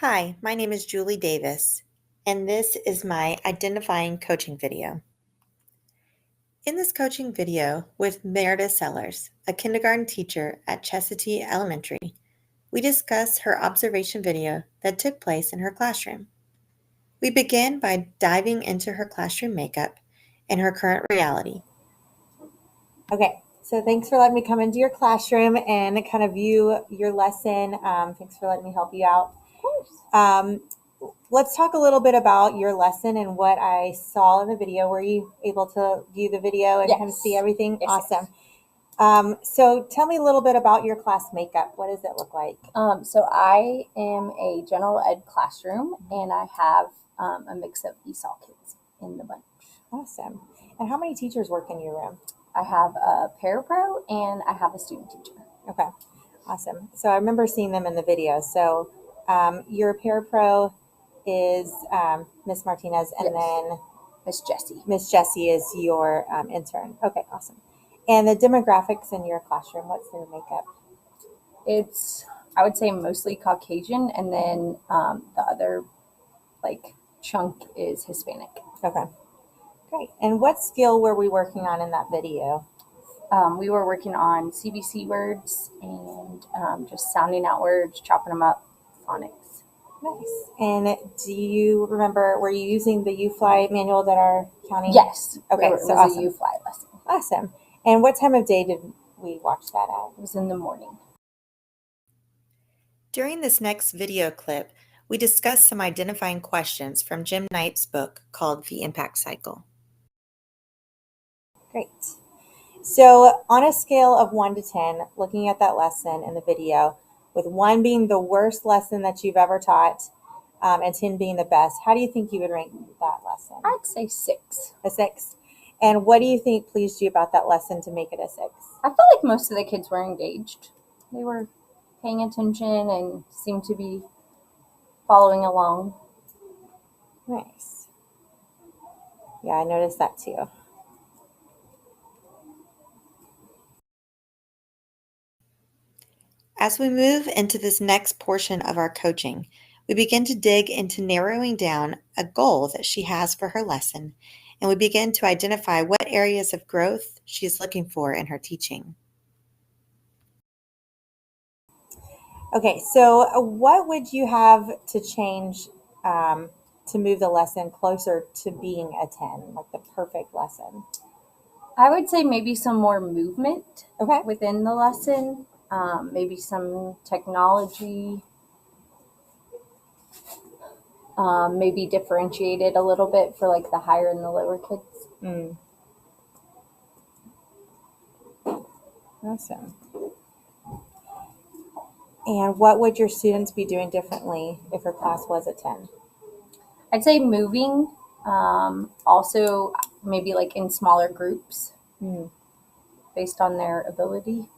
Hi, my name is Julie Davis, and this is my identifying coaching video. In this coaching video with Meredith Sellers, a kindergarten teacher at Chestatee Elementary, we discuss her observation video that took place in her classroom. We begin by diving into her classroom makeup and her current reality. Okay, so thanks for letting me come into your classroom and kind of view your lesson. Thanks for letting me help you out. Of course. Let's talk a little bit about your lesson and what I saw in the video. Were you able to view the video and kind of see everything? Yes, Awesome. So tell me a little bit about your class makeup. What does it look like? So I am a general ed classroom, and I have a mix of ESOL kids in the bunch. Awesome. And how many teachers work in your room? I have a parapro and I have a student teacher. Okay, awesome. So I remember seeing them in the video. So your parapro is Miss Martinez, and Yes. then Miss Jessie is your intern. Okay, awesome. And the demographics in your classroom, what's their makeup? It's, I would say, mostly Caucasian, and then the other chunk is Hispanic. Okay, great. And what skill were we working on in that video? We were working on CBC words and just sounding out words, chopping them up, phonics. Nice. And do you remember, were you using the UFly manual that our county? Yes. Okay, It was so awesome. a UFly lesson. Awesome. And what time of day did we watch that at? It was in the morning. During this next video clip, we discussed some identifying questions from Jim Knight's book called The Impact Cycle. Great. So on a scale of 1 to 10, looking at that lesson in the video, with 1 being the worst lesson that you've ever taught, and 10 being the best, how do you think you would rank that lesson? I'd say 6. A 6. And what do you think pleased you about that lesson to make it a 6? I felt like most of the kids were engaged. They were paying attention and seemed to be following along. Nice. Yeah, I noticed that too. As we move into this next portion of our coaching, we begin to dig into narrowing down a goal that she has for her lesson, and we begin to identify what areas of growth she is looking for in her teaching. Okay, so what would you have to change to move the lesson closer to being a 10, like the perfect lesson? I would say maybe some more movement Okay. within the lesson, maybe some technology, maybe differentiated a little bit for like the higher and the lower kids. Awesome. And what would your students be doing differently if her class was a 10? I'd say moving, also maybe like in smaller groups based on their ability.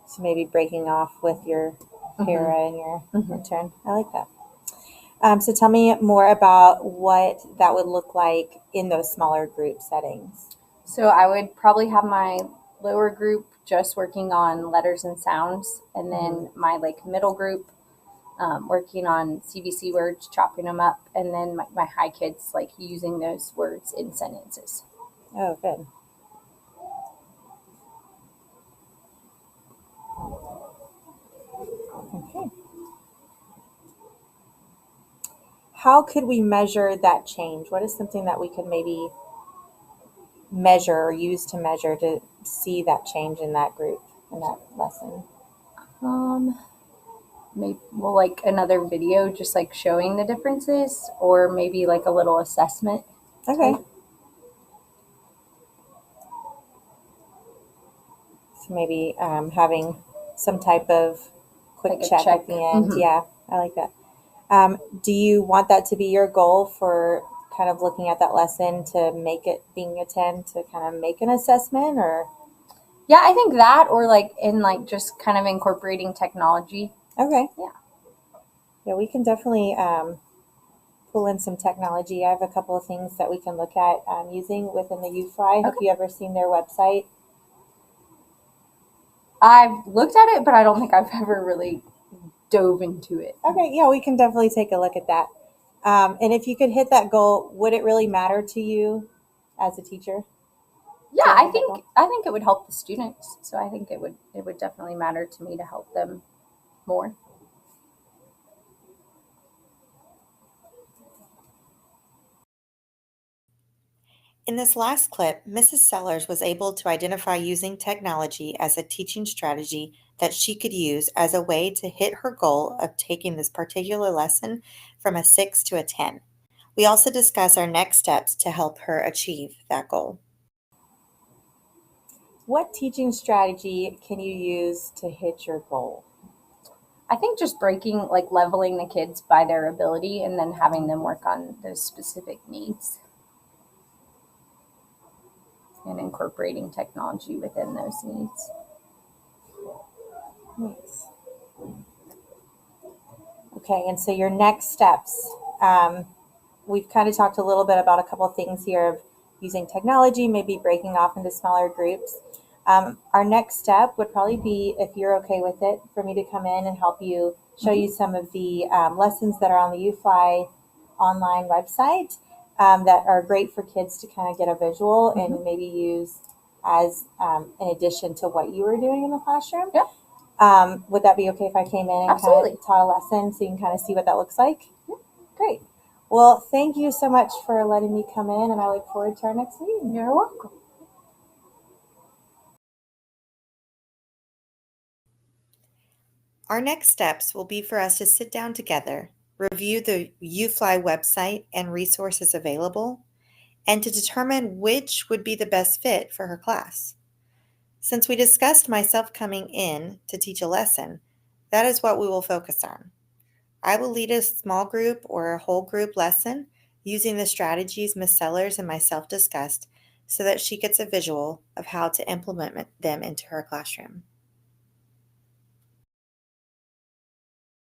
So maybe breaking off with your para and your intern. I like that. So tell me more about what that would look like in those smaller group settings. So I would probably have my lower group just working on letters and sounds, and then my middle group working on CBC words, chopping them up, and then my high kids using those words in sentences. Oh, good. Okay. How could we measure that change? What is something that we could maybe measure or use to measure to see that change in that group, in that lesson? Maybe another video just showing the differences, or maybe a little assessment. Okay. So maybe having some type of quick check at the end. Yeah, I like that. Do you want that to be your goal for kind of looking at that lesson to make it being a 10, to kind of make an assessment? Or yeah, I think that, or in just kind of incorporating technology. Okay. Yeah, we can definitely pull in some technology. I have a couple of things that we can look at using within the UFly. Have you ever seen their website? I've looked at it, but I don't think I've ever really dove into it. Okay, yeah, we can definitely take a look at that. And if you could hit that goal, would it really matter to you as a teacher? Yeah, to I hit that think goal? I think it would help the students. So I think it would definitely matter to me to help them more. In this last clip, Mrs. Sellers was able to identify using technology as a teaching strategy that she could use as a way to hit her goal of taking this particular lesson from a 6 to a 10. We also discuss our next steps to help her achieve that goal. What teaching strategy can you use to hit your goal? I think just breaking, like leveling the kids by their ability and then having them work on those specific needs and incorporating technology within those needs. Nice. Okay, and so your next steps. We've kind of talked a little bit about a couple of things here of using technology, maybe breaking off into smaller groups. Our next step would probably be, if you're okay with it, for me to come in and help you show you some of the lessons that are on the UFly online website that are great for kids to kind of get a visual and maybe use as in addition to what you were doing in the classroom. Yeah. Would that be okay if I came in and Absolutely. kind of taught a lesson so you can kind of see what that looks like? Yeah. Great. Well, thank you so much for letting me come in, and I look forward to our next meeting. You're welcome. Our next steps will be for us to sit down together, review the UFly website and resources available, and to determine which would be the best fit for her class. Since we discussed myself coming in to teach a lesson, that is what we will focus on. I will lead a small group or a whole group lesson using the strategies Ms. Sellers and myself discussed so that she gets a visual of how to implement them into her classroom.